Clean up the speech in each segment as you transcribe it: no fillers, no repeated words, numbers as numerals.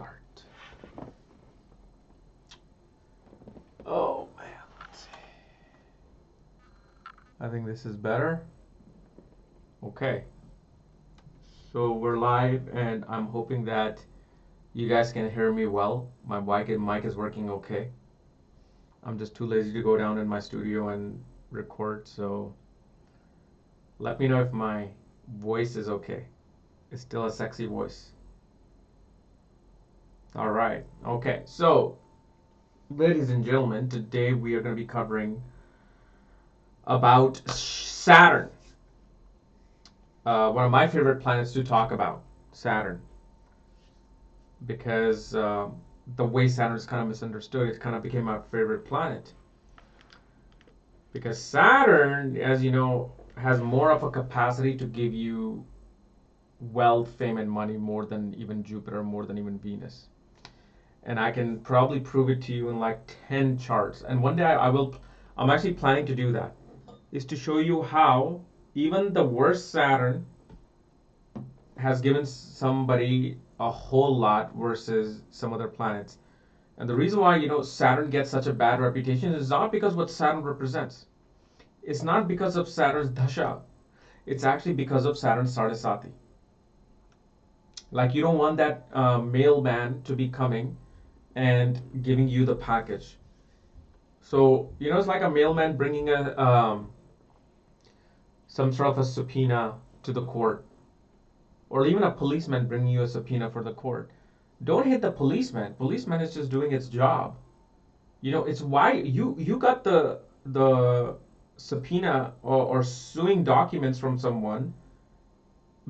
start. Oh man, let's see. I think this is better. Okay. So we're live, and I'm hoping that you guys can hear me well. My mic is working okay. I'm just too lazy to go down in my studio and record, so let me know if my voice is okay. It's still a sexy voice. All right. Okay. So, ladies and gentlemen, today we are going to be covering about Saturn. One of my favorite planets to talk about, Saturn, because the way Saturn is kind of misunderstood, it kind of became my favorite planet. Because Saturn, as you know, has more of a capacity to give you wealth, fame, and money more than even Jupiter, more than even Venus. And I can probably prove it to you in like 10 charts. And one day I'm actually planning to do that, is to show you how even the worst Saturn has given somebody a whole lot versus some other planets. And the reason why, Saturn gets such a bad reputation is not because what Saturn represents. It's not because of Saturn's dasha. It's actually because of Saturn's Sarasati. Like, you don't want that mailman to be coming and giving you the package. So, it's like a mailman bringing some sort of a subpoena to the court, or even a policeman bringing you a subpoena for the court. Don't hit the policeman. Policeman is just doing its job. It's why you got the subpoena or suing documents from someone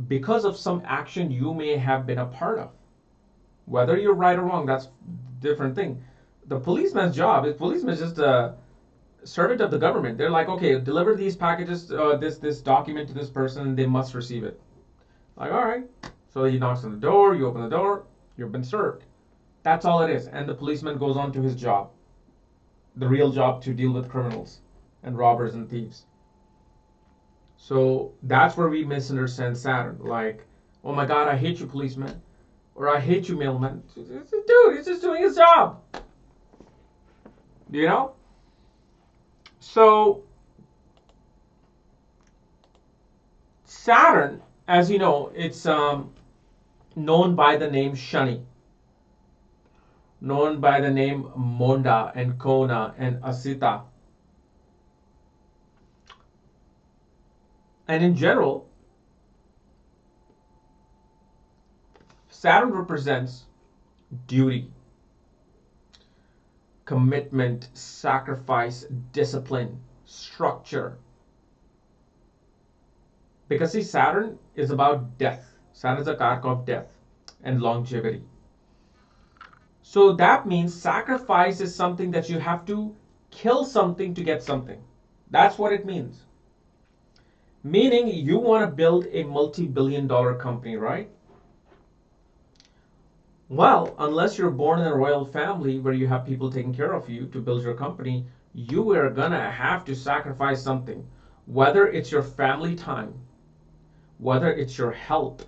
because of some action you may have been a part of. Whether you're right or wrong, that's a different thing. The policeman's job is just a servant of the government. They're like, okay, deliver these packages, this document to this person, and they must receive it. Like, all right. So he knocks on the door, you open the door, you've been served. That's all it is. And the policeman goes on to his job, the real job, to deal with criminals and robbers and thieves. So that's where we misunderstand Saturn. Like, oh my God, I hate you, policeman. Or I hate you, mailman. Dude, he's just doing his job. So, Saturn, as you know, it's known by the name Shani, known by the name Monda and Kona and Asita. And in general, Saturn represents duty, commitment, sacrifice, discipline, structure. Because see, Saturn is about death. Saturn is a karaka of death and longevity. So that means sacrifice is something that you have to kill something to get something. That's what it means. Meaning you want to build a multi-billion-dollar company, right? Well, unless you're born in a royal family where you have people taking care of you to build your company, you are gonna have to sacrifice something. Whether it's your family time, whether it's your health,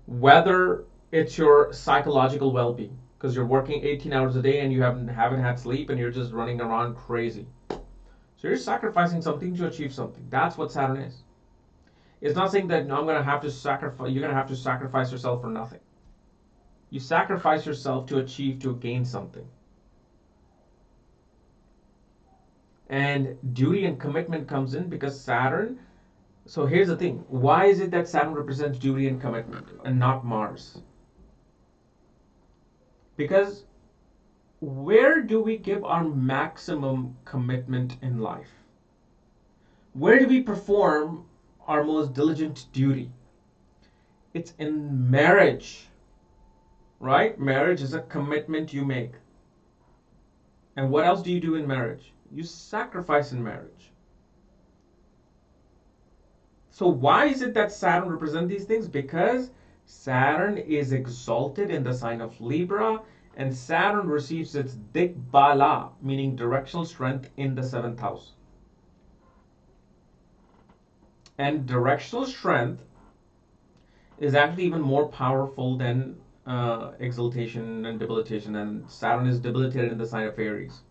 whether it's your psychological well-being, because you're working 18 hours a day and you haven't had sleep and you're just running around crazy. So you're sacrificing something to achieve something. That's what Saturn is. It's not saying that you're gonna have to sacrifice yourself for nothing. You sacrifice yourself to achieve, to gain something. And duty and commitment comes in because Saturn. So here's the thing. Why is it that Saturn represents duty and commitment and not Mars? Because where do we give our maximum commitment in life? Where do we perform our most diligent duty? It's in marriage, right? Marriage is a commitment you make. And what else do you do in marriage? You sacrifice in marriage. So why is it that Saturn represents these things? Because Saturn is exalted in the sign of Libra, and Saturn receives its Digbala, meaning directional strength, in the 7th house. And directional strength is actually even more powerful than exaltation and debilitation, and Saturn is debilitated in the sign of Aries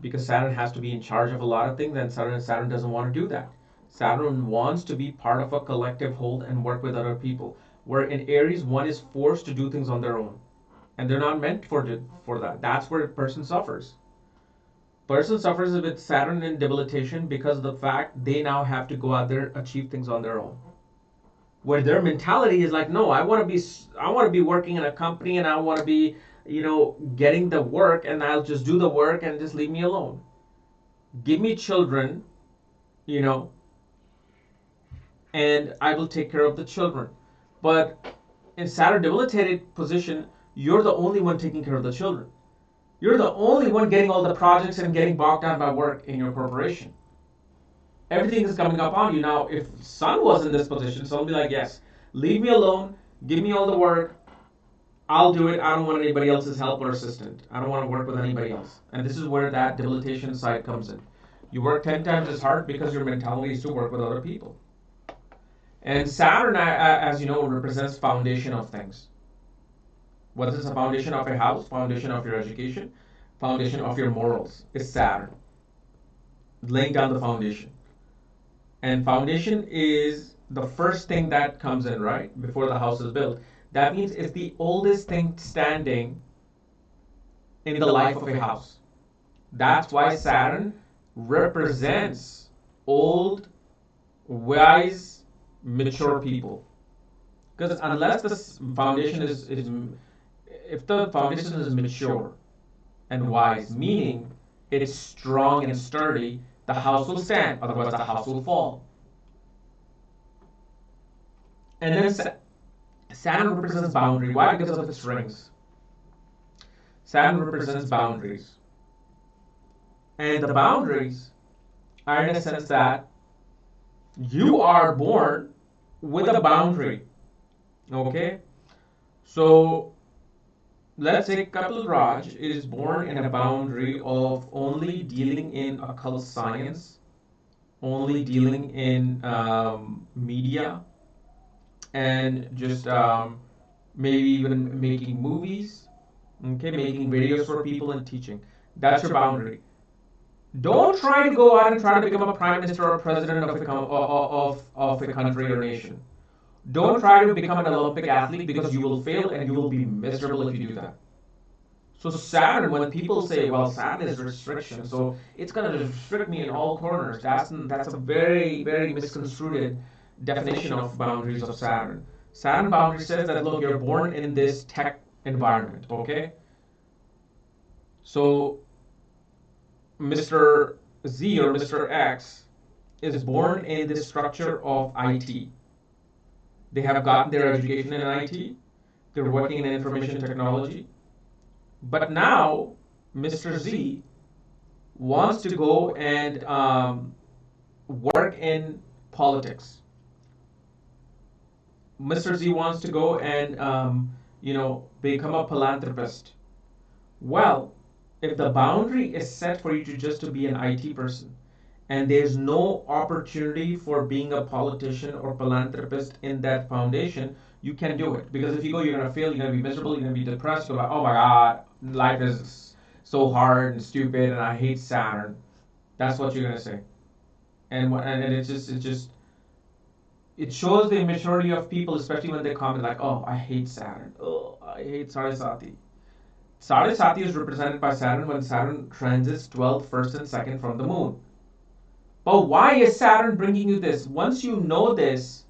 because Saturn has to be in charge of a lot of things, and Saturn doesn't want to do that. Saturn wants to be part of a collective whole and work with other people. Where in Aries, one is forced to do things on their own, and they're not meant for that. That's where a person suffers. Person suffers with Saturn in debilitation because of the fact they now have to go out there achieve things on their own. Where their mentality is like, no, I want to be working in a company, and I want to be, getting the work, and I'll just do the work and just leave me alone. Give me children, you know, and I will take care of the children. But in Saturn debilitated position, you're the only one taking care of the children. You're the only one getting all the projects and getting bogged down by work in your corporation. Everything is coming up on you. Now, if Sun was in this position, Sun will be like, yes, leave me alone, give me all the work, I'll do it. I don't want anybody else's help or assistant. I don't want to work with anybody else. And this is where that debilitation side comes in. You work 10 times as hard because your mentality is to work with other people. And Saturn, as you know, represents foundation of things. Whether it's a foundation of a house, foundation of your education, foundation of your morals, is Saturn. Laying down the foundation. And foundation is the first thing that comes in, right? Before the house is built. That means it's the oldest thing standing in the life of a house. That's why Saturn represents old, wise, mature people. Because unless the foundation is if the foundation is mature and wise, meaning it's strong and sturdy, the house will stand, otherwise the house will fall. And then Saturn represents boundary. Why? Because of its rings. Saturn represents boundaries. And the boundaries are in a sense that you are born with a boundary. Okay? So let's say Kapil Raj is born in a boundary of only dealing in occult science, only dealing in media, and just maybe even making movies, okay, making videos for people and teaching. That's your boundary. Don't try to go out and try to become a prime minister or president of a country or nation. Don't try to become an Olympic athlete because you will fail and you will be miserable if you do that. So Saturn, when people say, well, Saturn is restriction, so it's going to restrict me in all corners, that's a very, very misconstrued definition of boundaries of Saturn. Saturn boundary says that, look, you're born in this tech environment, okay? So Mr. Z or Mr. X is born in this structure of IT. They have gotten their education in IT. They're working in information technology. But now, Mr. Z wants to go and work in politics. Mr. Z wants to go and, become a philanthropist. Well, if the boundary is set for you to just to be an IT person, and there's no opportunity for being a politician or philanthropist in that foundation, you can do it. Because if you go, you're going to fail, you're going to be miserable, you're going to be depressed, you're like, oh my God, life is so hard and stupid, and I hate Saturn. That's what you're going to say. And it shows the immaturity of people, especially when they comment like, oh, I hate Saturn. Oh, I hate Saraswati. Saraswati is represented by Saturn when Saturn transits 12th, 1st, and 2nd from the moon. But why is Saturn bringing you this? Once you know this,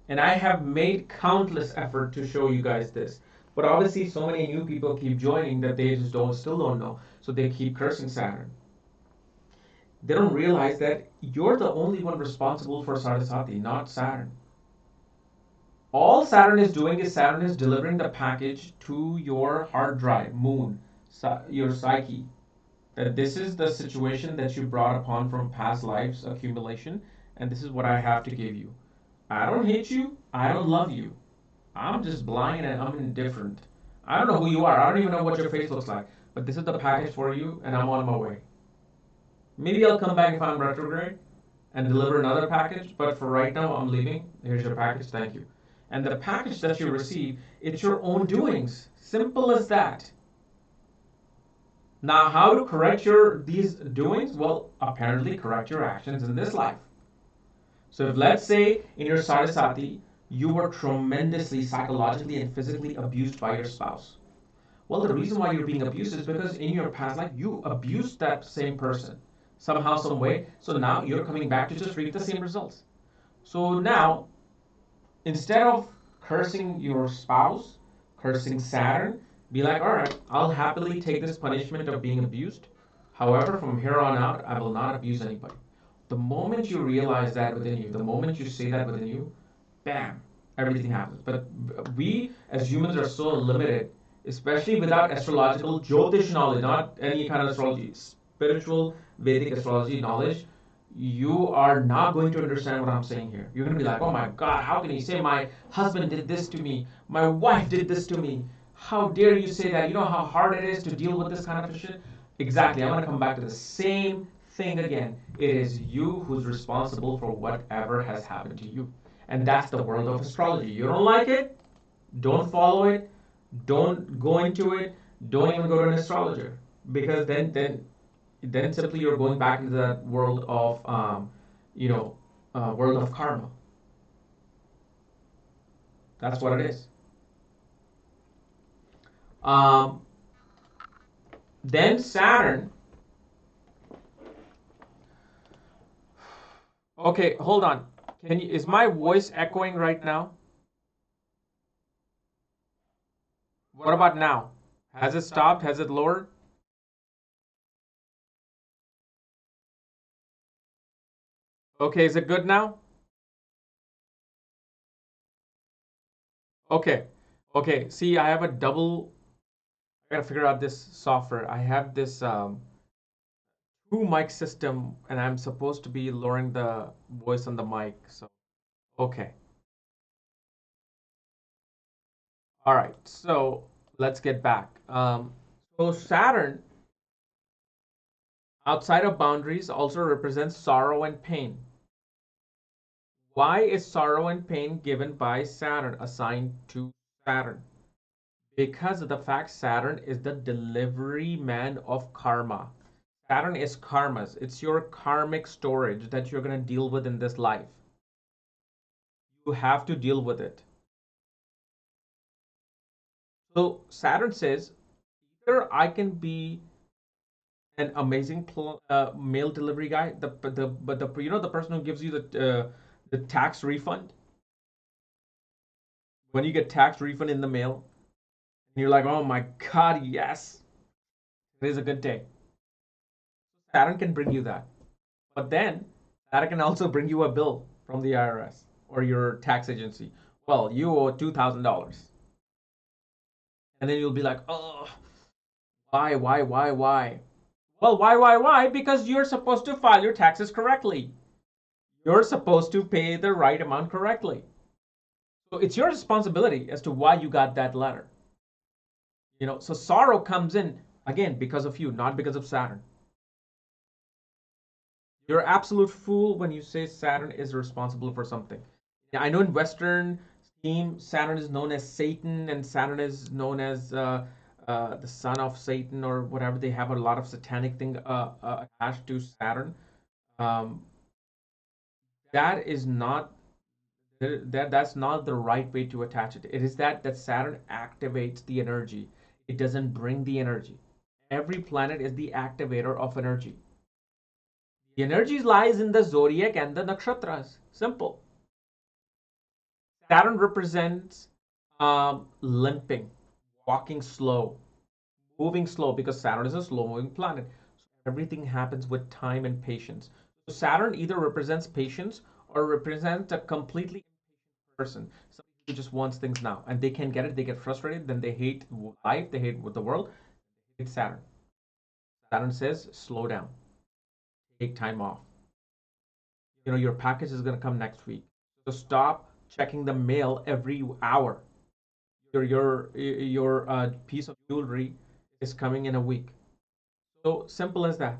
and I have made countless effort to show you guys this, but obviously so many new people keep joining that they just still don't know, so they keep cursing Saturn. They don't realize that you're the only one responsible for Saraswati, not Saturn. All Saturn is doing is Saturn is delivering the package to your hard drive, moon, your psyche. That this is the situation that you brought upon from past lives accumulation, and this is what I have to give you. I don't hate you. I don't love you. I'm just blind and I'm indifferent. I don't know who you are. I don't even know what your face looks like. But this is the package for you, and I'm on my way. Maybe I'll come back if I'm retrograde and deliver another package, but for right now, I'm leaving. Here's your package. Thank you. And the package that you receive, it's your own doings. Simple as that. Now, how to correct your these doings? Well, apparently correct your actions in this life. So if let's say in your Sarasati, you were tremendously psychologically and physically abused by your spouse. Well, the reason why you're being abused is because in your past life, you abused that same person somehow, some way. So now you're coming back to just reap the same results. So now, instead of cursing your spouse, cursing Saturn, be like, all right, I'll happily take this punishment of being abused. However, from here on out, I will not abuse anybody. The moment you realize that within you, the moment you say that within you, bam, everything happens. But we as humans are so limited, especially without astrological Jyotish knowledge, not any kind of astrology, spiritual Vedic astrology knowledge. You are not going to understand what I'm saying here. You're going to be like, oh my God, how can you say my husband did this to me? My wife did this to me. How dare you say that? You know how hard it is to deal with this kind of shit? Exactly. I'm going to come back to the same thing again. It is you who's responsible for whatever has happened to you. And that's the world of astrology. You don't like it? Don't follow it. Don't go into it. Don't even go to an astrologer. Because then simply you're going back into that world of world of karma. That's what it is. Um, then Saturn. Okay, hold on. Can you? Is my voice echoing right now? What about now? Has it stopped? Has it lowered? Okay, is it good now? Okay. Okay. See, I have a double. I gotta figure out this software. I have this two mic system, and I'm supposed to be lowering the voice on the mic. So, okay. All right. So let's get back. So Saturn, outside of boundaries, also represents sorrow and pain. Why is sorrow and pain given by Saturn, assigned to Saturn? Because of the fact Saturn is the delivery man of karma. Saturn is karmas. It's your karmic storage that you're going to deal with in this life. You have to deal with it. So Saturn says, either I can be an amazing mail delivery guy, the person who gives you the tax refund. When you get tax refund in the mail, and you're like, oh my God, yes, it is a good day. Saturn can bring you that. But then Saturn can also bring you a bill from the IRS or your tax agency. Well, you owe $2,000. And then you'll be like, oh, why? Well, why? Because you're supposed to file your taxes correctly. You're supposed to pay the right amount correctly. So it's your responsibility as to why you got that letter. So sorrow comes in again because of you, not because of Saturn. You're an absolute fool when you say Saturn is responsible for something. Yeah, I know in Western scheme, Saturn is known as Satan, and Saturn is known as the son of Satan or whatever. They have a lot of satanic thing attached to Saturn. Um, that is not that's not the right way to attach it. It is that Saturn activates the energy. It doesn't bring the energy. Every planet is the activator of energy. The energy lies in the zodiac and the nakshatras. Simple. Saturn represents limping, walking slow, moving slow, because Saturn is a slow moving planet. So everything happens with time and patience. So Saturn either represents patience or represents a completely person. Somebody who just wants things now and they can't get it, they get frustrated, then they hate life, they hate the world. It's Saturn. Saturn says, slow down, take time off. Your package is going to come next week. So stop checking the mail every hour. Your piece of jewelry is coming in a week. So simple as that.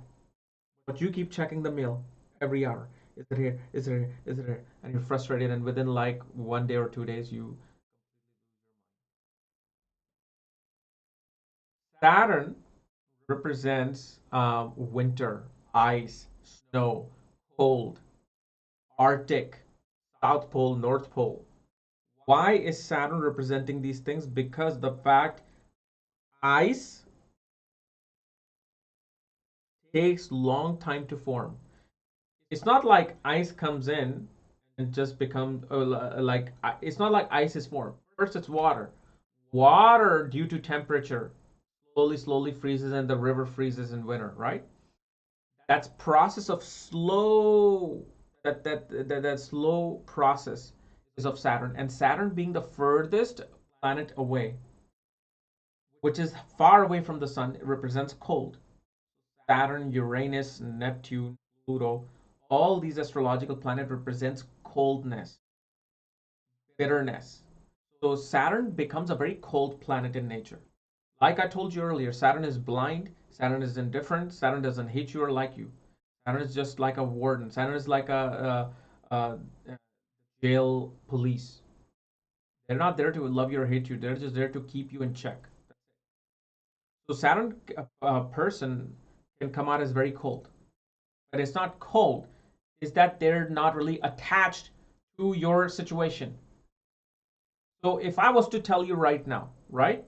But you keep checking the mail every hour. Is it here? Is it here? Is it here? And you're frustrated, and within like 1 day or 2 days, you Saturn represents winter, ice, snow, cold, Arctic, South Pole, North Pole. Why is Saturn representing these things? Because the fact ice takes long time to form. It's not like ice comes in and just becomes like it's not like ice is formed. First, it's water. Water, due to temperature, slowly freezes, and the river freezes in winter, right? That's process of slow that slow process is of Saturn, and Saturn being the furthest planet away, which is far away from the sun, it represents cold. Saturn, Uranus, Neptune, Pluto, all these astrological planets represents coldness, bitterness. So Saturn becomes a very cold planet in nature. Like I told you earlier, Saturn is blind, Saturn is indifferent, Saturn doesn't hate you or like you. Saturn is just like a warden. Saturn is like a jail police. They're not there to love you or hate you. They're just there to keep you in check. So Saturn, a person can come out as very cold, but it's not cold. It's that they're not really attached to your situation. So if I was to tell you right now, right?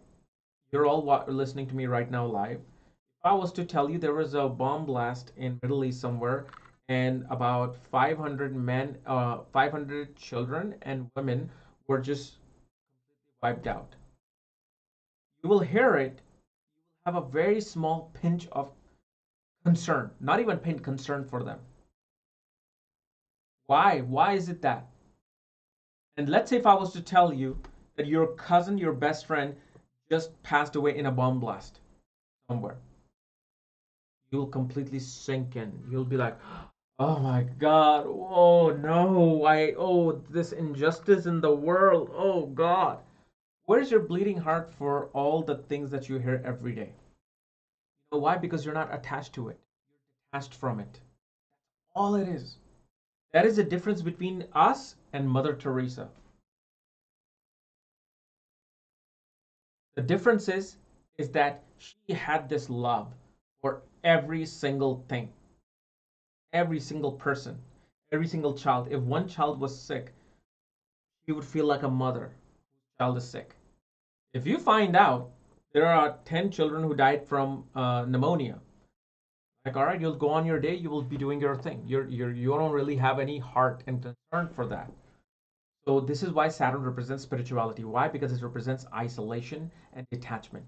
You're all listening to me right now live. If I was to tell you there was a bomb blast in Middle East somewhere, and about 500 men, 500 children and women were just wiped out. You will hear it. You will have a very small pinch of concern, not even pinch concern for them. Why? Why is it that? And let's say if I was to tell you that your cousin, your best friend, just passed away in a bomb blast somewhere, you'll completely sink in. You'll be like, oh my God, oh no, oh, this injustice in the world, oh God. Where's your bleeding heart for all the things that you hear every day? You know why? Because you're not attached to it. You're detached from it. All it is. That is the difference between us and Mother Teresa. The difference is that she had this love for every single thing, every single person, every single child. If one child was sick, she would feel like a mother. Child is sick. If you find out there are 10 children who died from pneumonia, like, all right, you'll go on your day, you will be doing your thing. You don't really have any heart and concern for that. So this is why Saturn represents spirituality. Why? Because it represents isolation and detachment.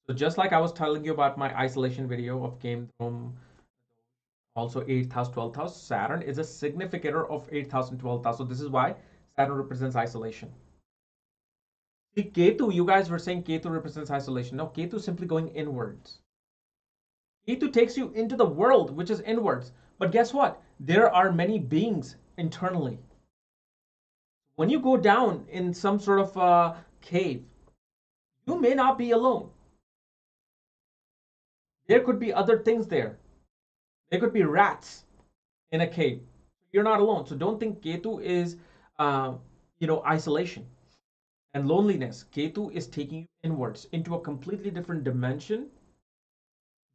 So just like I was telling you about my isolation video of Game Room, also 8th house, 12th house, Saturn is a significator of 8th house and 12th house. So this is why Saturn represents isolation. See, Ketu, you guys were saying Ketu represents isolation. No, Ketu is simply going inwards. Ketu takes you into the world, which is inwards. But guess what? There are many beings internally. When you go down in some sort of cave, you may not be alone. There could be other things there. There could be rats in a cave. You're not alone. So don't think Ketu is, isolation and loneliness. Ketu is taking you inwards into a completely different dimension,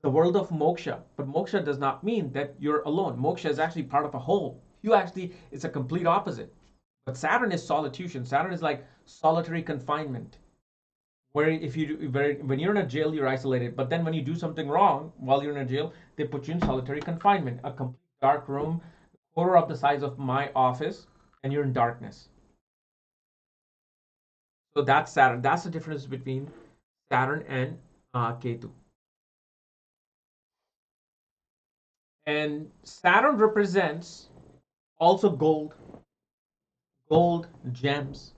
the world of moksha. But moksha does not mean that you're alone. Moksha is actually part of a whole. It's a complete opposite. But Saturn is solitution. Saturn is like solitary confinement, where if you do, when you're in a jail, you're isolated. But then when you do something wrong while you're in a jail, they put you in solitary confinement, a complete dark room, quarter of the size of my office, and you're in darkness. So that's Saturn. That's the difference between Saturn and Ketu. And Saturn represents also gold, gems.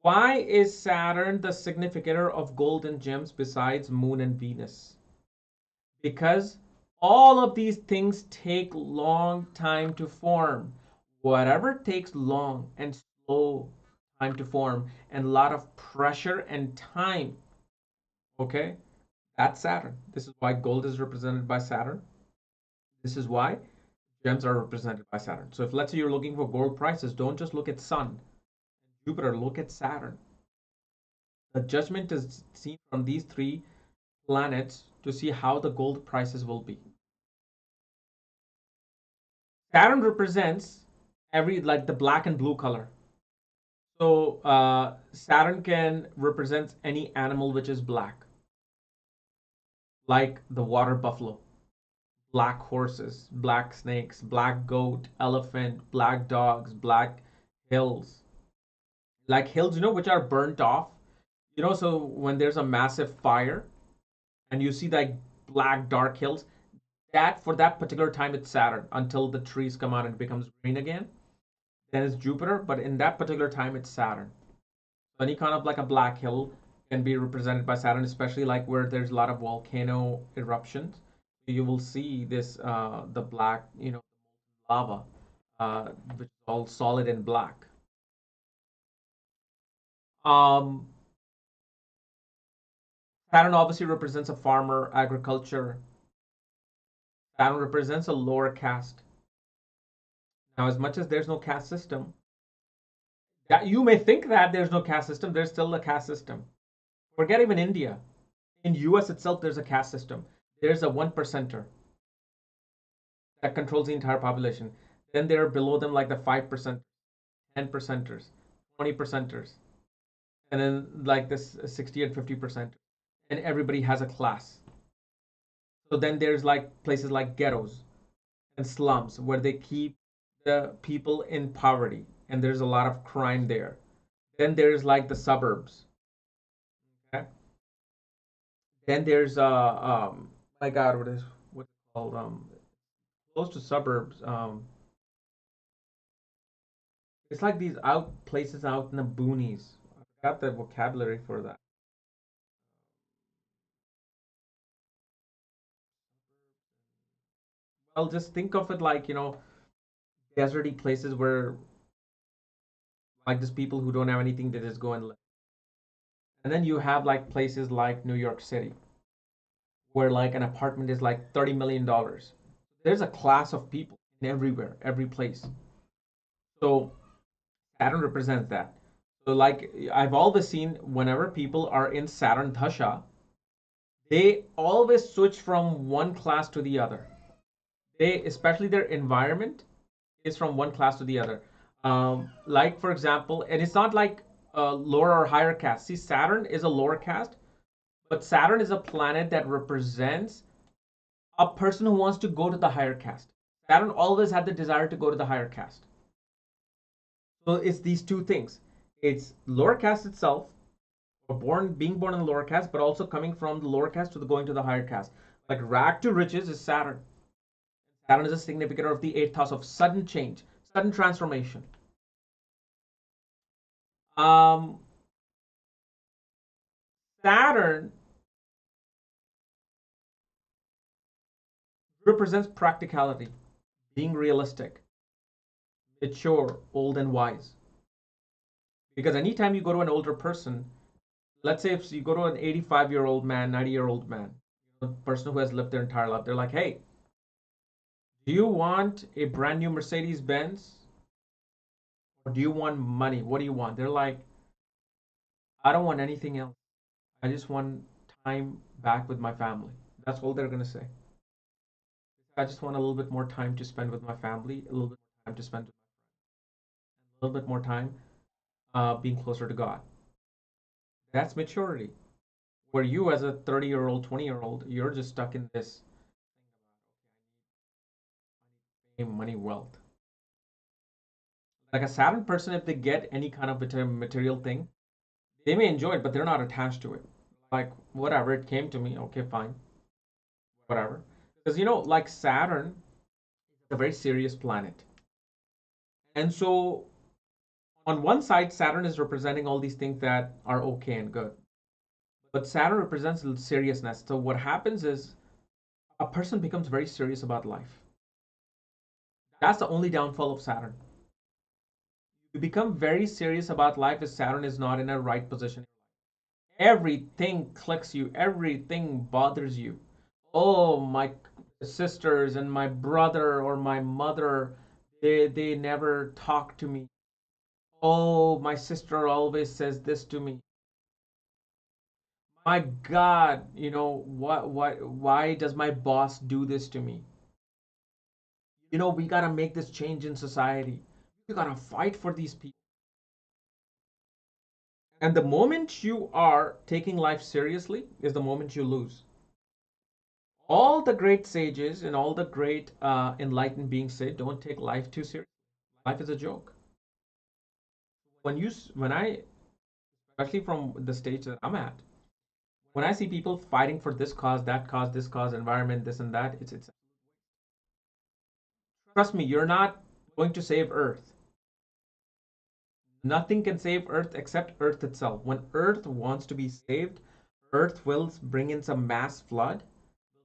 Why is Saturn the significator of gold and gems besides Moon and Venus? Because all of these things take long time to form. Whatever takes long and slow time to form and a lot of pressure and time, okay, that's Saturn. This is why gold is represented by Saturn. This is why gems are represented by Saturn. So if let's say you're looking for gold prices, don't just look at Sun, Jupiter, look at Saturn. The judgment is seen from these three planets to see how the gold prices will be. Saturn represents every like the black and blue color. So Saturn can represent any animal which is black, like the water buffalo, black horses, black snakes, black goat, elephant, black dogs, black hills, like hills, which are burnt off. So when there's a massive fire and you see like black dark hills, that for that particular time it's Saturn until the trees come out and it becomes green again. Then it's Jupiter, but in that particular time it's Saturn. So any kind of like a black hill can be represented by Saturn, especially like where there's a lot of volcano eruptions. You will see this the black, lava, which is all solid and black. Um, Saturn obviously represents a farmer, agriculture. Saturn represents a lower caste. Now, as much as there's no caste system, that you may think that there's no caste system, there's still a caste system. Forget even India. In US itself, there's a caste system. There's a 1%er that controls the entire population. Then there are below them like the 5%, 10%ers, 20%ers, and then like this 60 and 50%. And everybody has a class. So then there's like places like ghettos and slums where they keep the people in poverty and there's a lot of crime there. Then there's like the suburbs. Okay. Then there's my God, what's it called? Close to suburbs. It's like these out places out in the boonies. I forgot the vocabulary for that. Well, just think of it like, deserty places where like just people who don't have anything, they just go and live. And then you have like places like New York City, where like an apartment is like $30 million. There's a class of people in everywhere, every place. So Saturn represents that. So like I've always seen whenever people are in Saturn Dasha, they always switch from one class to the other. They, especially their environment, is from one class to the other. Like for example, and it's not like lower or higher caste. See, Saturn is a lower caste, but Saturn is a planet that represents a person who wants to go to the higher caste. Saturn always had the desire to go to the higher caste. So it's these two things. It's lower caste itself, or being born in the lower caste, but also coming from the lower caste to the going to the higher caste. Like rag to riches is Saturn. Saturn is a significator of the eighth house of sudden change, sudden transformation. Um, Saturn represents practicality, being realistic, mature, old, and wise. Because anytime you go to an older person, let's say if you go to an 85-year-old man, 90-year-old man, a person who has lived their entire life, they're like, hey, do you want a brand new Mercedes Benz? Or do you want money? What do you want? They're like, I don't want anything else. I just want time back with my family. That's all they're going to say. I just want a little bit more time to spend with my family, a little bit more time to spend with a little bit more time being closer to God. That's maturity. Where you, as a 30-year-old, 20-year-old, you're just stuck in this fame, money, wealth. Like a Saturn person, if they get any kind of material thing, they may enjoy it, but they're not attached to it. Like, whatever, it came to me, okay, fine, whatever. Because, like Saturn is a very serious planet. And so, on one side, Saturn is representing all these things that are okay and good. But Saturn represents seriousness. So, what happens is a person becomes very serious about life. That's the only downfall of Saturn. You become very serious about life if Saturn is not in a right position. Everything clicks you, everything bothers you. Oh my, sisters and my brother or my mother, they never talk to me. Oh, my sister always says this to me. My God, why does my boss do this to me? We gotta make this change in society. We gotta fight for these people. And the moment you are taking life seriously is the moment you lose. All the great sages and all the great enlightened beings say, don't take life too seriously. Life is a joke. When I, especially from the stage that I'm at, when I see people fighting for this cause, that cause, this cause, environment, this and that, it's trust me, you're not going to save Earth. Nothing can save Earth except Earth itself. When Earth wants to be saved, Earth will bring in some mass flood,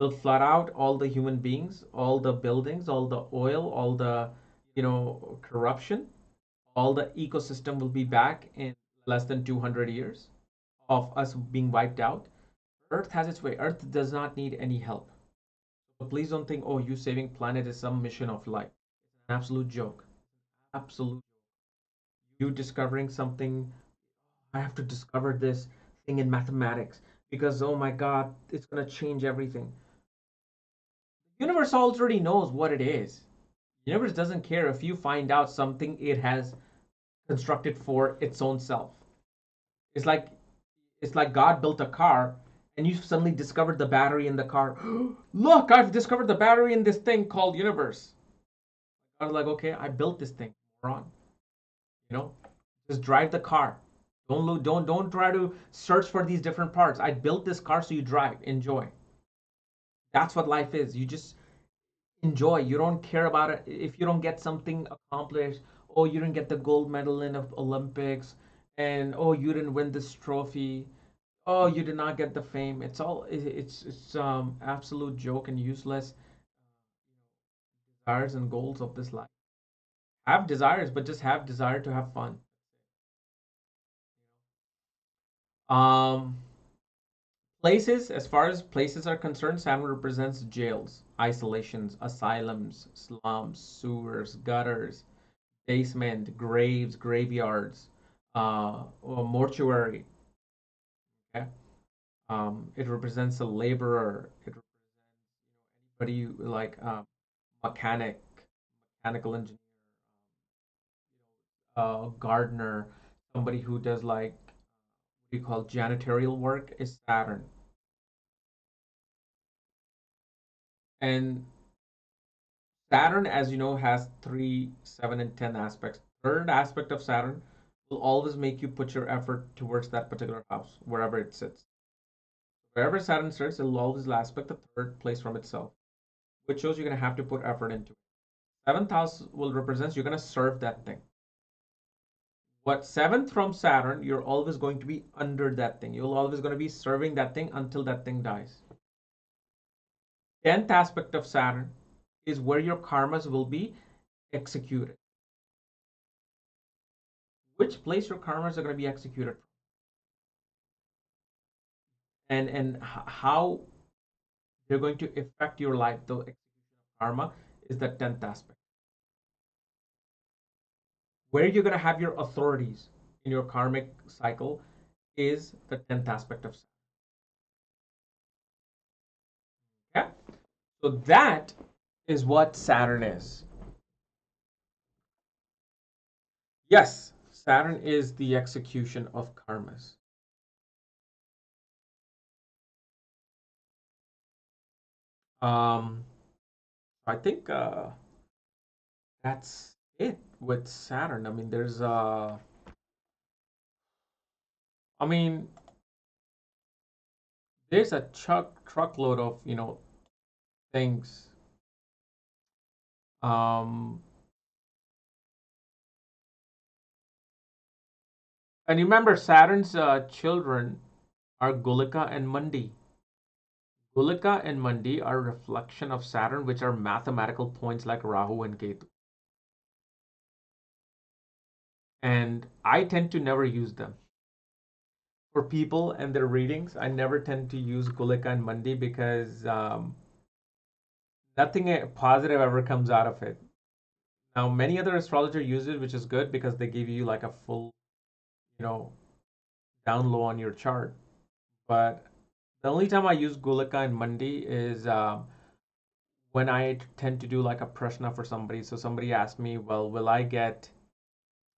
will flood out all the human beings, all the buildings, all the oil, all the corruption. All the ecosystem will be back in less than 200 years of us being wiped out. Earth has its way. Earth does not need any help. So please don't think, oh, you saving planet is some mission of life. It's an absolute joke. Absolute. You discovering something, I have to discover this thing in mathematics because, oh my God, it's going to change everything. The universe already knows what it is. The universe doesn't care if you find out something it has constructed for its own self. It's like it's like God built a car and you suddenly discovered the battery in the car. Look, I've discovered the battery in this thing called universe. I was like, okay, I built this thing, moron. You know, just drive the car. Don't try to search for these different parts. I built this car so you drive, enjoy. That's what life is. You just enjoy. You don't care about it if you don't get something accomplished. Oh, you didn't get the gold medal in the Olympics, and oh, you didn't win this trophy. Oh, you did not get the fame. It's absolute joke and useless desires and goals of this life. Have desires, but just have desire to have fun. Um, Places, as far as places are concerned, Saturn represents jails, isolations, asylums, slums, sewers, gutters, basement, graves, graveyards, or mortuary. Okay, it represents a laborer. It represents anybody like mechanic, mechanical engineer, gardener, somebody who does like what do you call janitorial work is Saturn. And Saturn, as you know, has 3, 7, and 10 aspects. Third aspect of Saturn will always make you put your effort towards that particular house, wherever it sits. Wherever Saturn sits, it will always aspect the third place from itself, which shows you're going to have to put effort into it. Seventh house will represent you're going to serve that thing. What seventh from Saturn, you're always going to be under that thing. You're always going to be serving that thing until that thing dies. 10th aspect of Saturn is where your karmas will be executed. Which place your karmas are going to be executed from, and how they're going to affect your life. The execution of karma is the 10th aspect. Where you're going to have your authorities in your karmic cycle is the 10th aspect of Saturn. Okay? So that is what Saturn is. Yes, Saturn is the execution of karmas. Um, I think that's it with Saturn. I mean, I mean, there's a truckload of things. Um, and remember, Saturn's children are Gulika and Mundi. Gulika and Mundi are a reflection of Saturn, which are mathematical points like Rahu and Ketu. And I tend to never use them. For people and their readings, I never tend to use Gulika and Mundi because nothing positive ever comes out of it. Now, many other astrologers use it, which is good because they give you like a full, you know, down low on your chart. But the only time I use Gulika and Mandi is when I tend to do like a prashna for somebody. So somebody asked me, well, will I get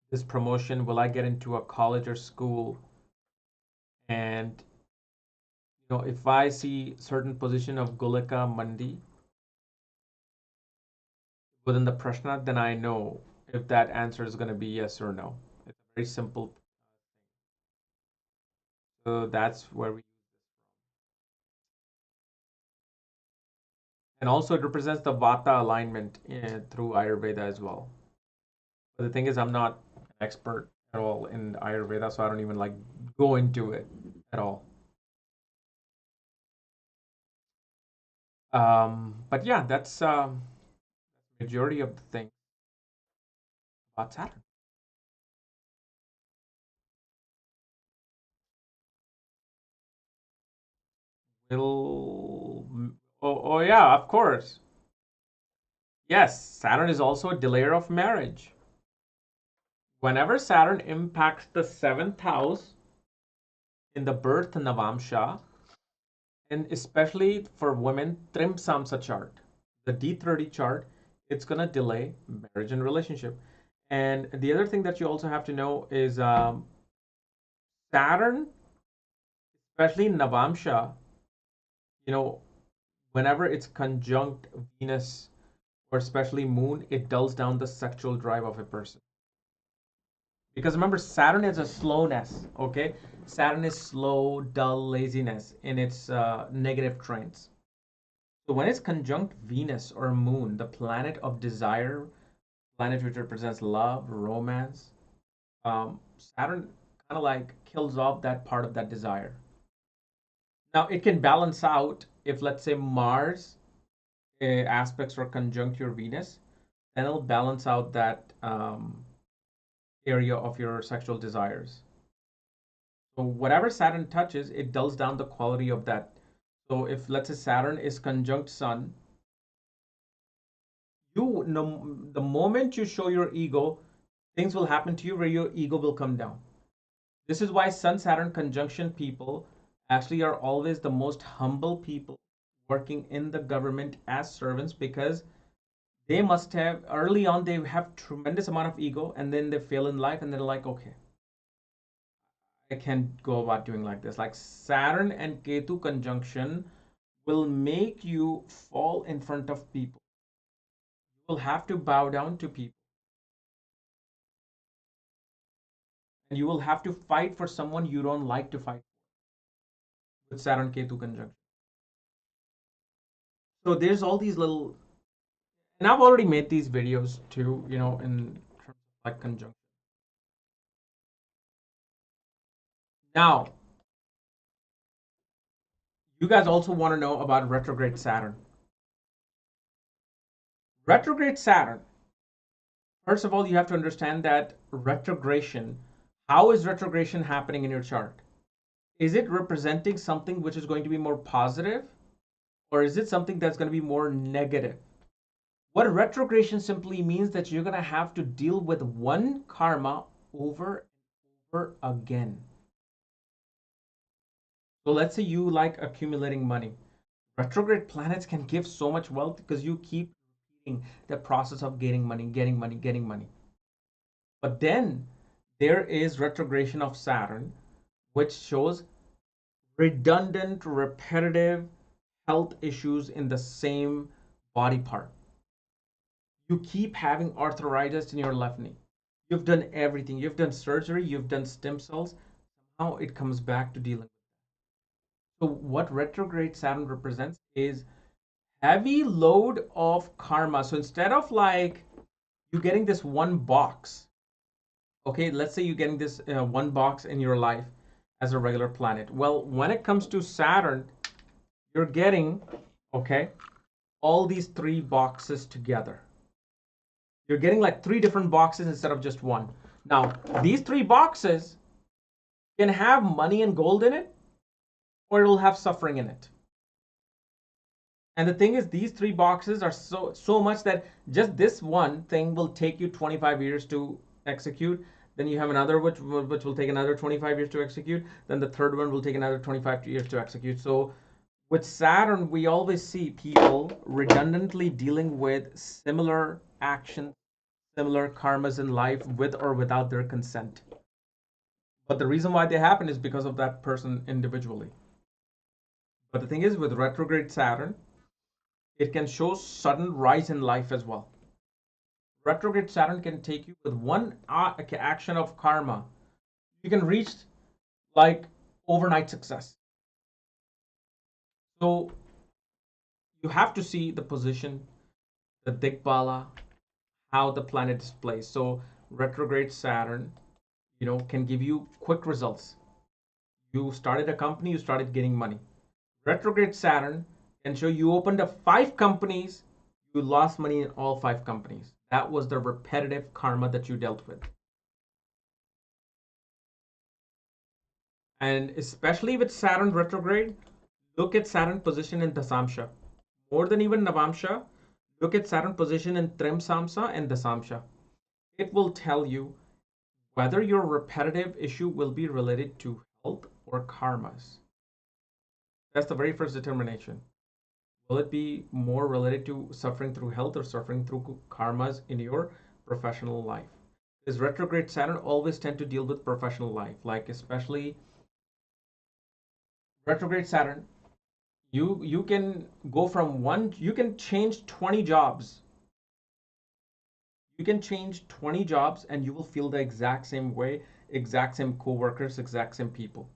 this promotion? Will I get into a college or school? And if I see certain position of Gulika Mandi within the prashna, then I know if that answer is going to be yes or no. It's very simple. So that's where we, and also it represents the Vata alignment through Ayurveda as well. But the thing is, I'm not an expert at all in Ayurveda, so I don't even like go into it at all. But yeah, that's majority of the thing about Saturn. Will oh yeah, of course. Yes, Saturn is also a delayer of marriage. Whenever Saturn impacts the seventh house in the birth Navamsha, and especially for women, Trim Samsa chart, the D30 chart, it's gonna delay marriage and relationship. And the other thing that you also have to know is Saturn, especially Navamsha, you know, whenever it's conjunct Venus or especially Moon, it dulls down the sexual drive of a person. Because remember, Saturn is a slowness, okay? Saturn is slow, dull, laziness in its negative traits. So when it's conjunct Venus or Moon, the planet of desire, planet which represents love, romance, Saturn kind of like kills off that part of that desire. Now it can balance out if, let's say, Mars aspects or conjunct your Venus, then it'll balance out that area of your sexual desires. So whatever Saturn touches, it dulls down the quality of that. So if, let's say, Saturn is conjunct Sun, you know, the moment you show your ego, things will happen to you where your ego will come down. This is why Sun Saturn conjunction people actually are always the most humble people working in the government as servants, because they must have early on they have tremendous amount of ego, and then they fail in life and they're like, okay, I can't go about doing like this. Like Saturn and Ketu conjunction will make you fall in front of people. You will have to bow down to people, and you will have to fight for someone you don't like to fight with Saturn Ketu conjunction. So there's all these little, and I've already made these videos too, in terms of like conjunction. Now, you guys also want to know about retrograde Saturn. Retrograde Saturn, first of all, you have to understand that retrogression, how is retrogression happening in your chart? Is it representing something which is going to be more positive, or is it something that's going to be more negative? What retrogression simply means that you're going to have to deal with one karma over and over again. So let's say you like accumulating money. Retrograde planets can give so much wealth because you keep repeating the process of getting money, getting money, getting money. But then there is retrogression of Saturn, which shows redundant, repetitive health issues in the same body part. You keep having arthritis in your left knee. You've done everything. You've done surgery, you've done stem cells. Now it comes back to dealing. So what retrograde Saturn represents is heavy load of karma. So instead of like you getting this one box, okay, let's say you're getting this one box in your life as a regular planet. Well, when it comes to Saturn, you're getting, okay, all these three boxes together. You're getting like three different boxes instead of just one. Now, these three boxes can have money and gold in it, or it'll have suffering in it. And the thing is, these three boxes are so much that just this one thing will take you 25 years to execute. Then you have another which will take another 25 years to execute. Then the third one will take another 25 years to execute. So with Saturn, we always see people redundantly dealing with similar actions, similar karmas in life with or without their consent. But the reason why they happen is because of that person individually. But the thing is, with retrograde Saturn, it can show sudden rise in life as well. Retrograde Saturn can take you with one action of karma. You can reach like overnight success. So you have to see the position, the Dikbala, how the planet is placed. So retrograde Saturn, can give you quick results. You started a company, you started getting money. Retrograde Saturn can show you opened up 5 companies, you lost money in all 5 companies. That was the repetitive karma that you dealt with. And especially with Saturn retrograde, look at Saturn position in Dasamsha. More than even Navamsha, look at Saturn position in Trimsamsa and Dasamsha. It will tell you whether your repetitive issue will be related to health or karmas. That's the very first determination. Will it be more related to suffering through health or suffering through karmas in your professional life? Because retrograde Saturn always tend to deal with professional life, like especially retrograde Saturn. You can go from one. You can change 20 jobs. You can change 20 jobs, and you will feel the exact same way, exact same co-workers, exact same people.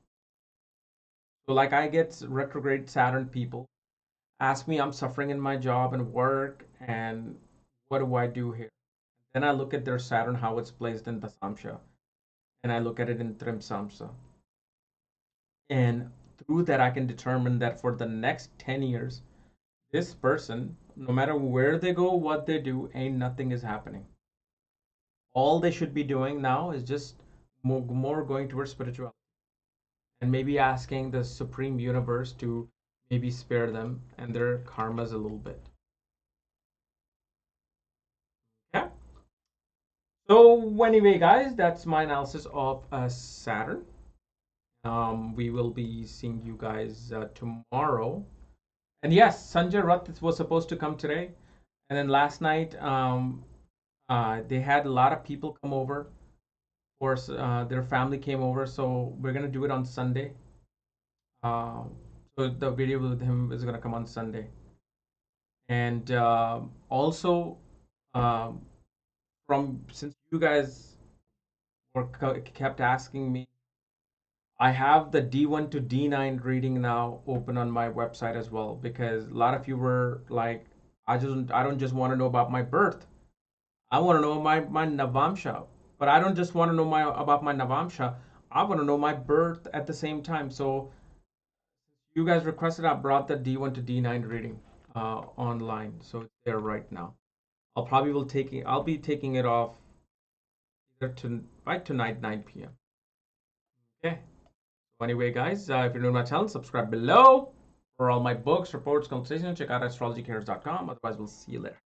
So like I get retrograde Saturn people ask me, I'm suffering in my job and work, and what do I do here? Then I look at their Saturn, how it's placed in the Samsha, and I look at it in Trim Samsa. And through that, I can determine that for the next 10 years, this person, no matter where they go, what they do, ain't nothing is happening. All they should be doing now is just more going towards spirituality and maybe asking the Supreme Universe to maybe spare them and their karmas a little bit. Yeah. So anyway, guys, that's my analysis of Saturn. We will be seeing you guys tomorrow. And yes, Sanjay Rath was supposed to come today, and then last night they had a lot of people come over. Of course, their family came over, so we're gonna do it on Sunday. Uh, so the video with him is gonna come on Sunday, and also um, from since you guys were kept asking me, I have the D1 to D9 reading now open on my website as well because a lot of you were like, I don't just want to know about my birth. I want to know my Navamsha. But I don't just want to know about my Navamsha. I want to know my birth at the same time. So you guys requested, I brought the D1 to D9 reading online. So it's there right now. I'll be taking it off either by tonight 9 p.m. Okay. So anyway, guys, if you're new to my channel, subscribe below for all my books, reports, consultations. Check out astrologykrs.com. Otherwise, we'll see you later.